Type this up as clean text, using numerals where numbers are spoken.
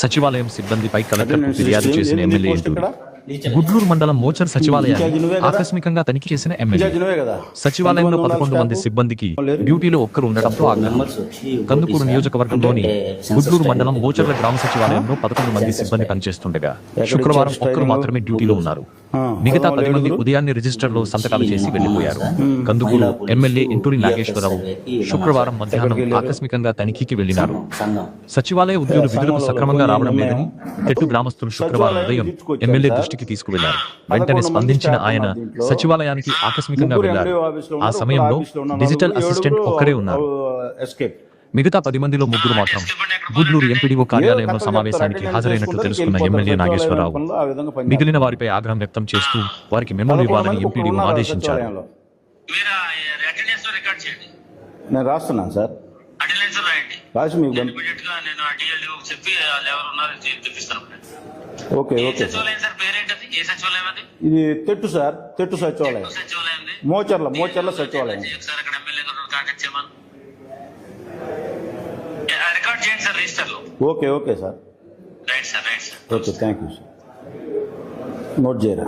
సచివాలయం సిబ్బందిపై కలెక్టర్కు ఫిర్యాదు చేసిన ఎమ్మెల్యే ఎంటూరి. గుడ్లూరు మండలం మోచర్ సచివాలయాన్ని ఆకస్మికంగా తనిఖీ చేసిన ఎమ్మెల్యే. సచివాలయంలో 11 మంది సిబ్బందికి డ్యూటీలో ఒక్కరు ఉండటంతో ఆగ్రహం. కందుకూరు నియోజకవర్గంలోని గుడ్లూరు మండలం మోచర్ల గ్రామ సచివాలయంలో 11 మంది సిబ్బంది పనిచేస్తుండగా శుక్రవారం ఒక్కరు మాత్రమే డ్యూటీలో ఉన్నారు. మిగతా 10 మంది ఉదయాన్నే రిజిస్టర్లో సంతకాలు చేసి వెళ్లిపోయారు. కందుకూరు ఎమ్మెల్యే ఎంటూరి నాగేశ్వరరావు శుక్రవారం మధ్యాహ్నం ఆకస్మికంగా తనిఖీకి వెళ్లినారు. సచివాలయ ఉద్యోగులు విధులకు సక్రమంగా రావడం లేదని తెట్టు గ్రామస్తులు శుక్రవారం ఉదయం ఎమ్మెల్యే దృష్టికి తీసుకువెళ్లారు. వెంటనే స్పందించిన ఆయన సచివాలయానికి ఆకస్మికంగా వెళ్లారు. ఆ సమయంలో డిజిటల్ అసిస్టెంట్ ఒక్కరే ఉన్నారు. మిగతా 10 మందిలో 3 మాత్రం గుడ్లూరు ఎంపీడీఓ కార్యాలయంలో సమావేశానికి హాజరైనట్లు తెలుసుకున్న ఎమ్మెల్యే నాగేశ్వరరావు మిగిలిన వారిపై ఆగ్రహం వ్యక్తం చేస్తూ వారికి మెమోలు ఇవ్వాలని ఎంపీడీఓ ఆదేశించారు. నేను రాస్తున్నాను సార్, రాసి మీకు ఓకే ఓకే. ఇది తెట్టు సార్, తెట్టు సచివాలయం, మోచర్ల సచివాలయం. Okay okay sir, okay thank you sir. Note చేయరా.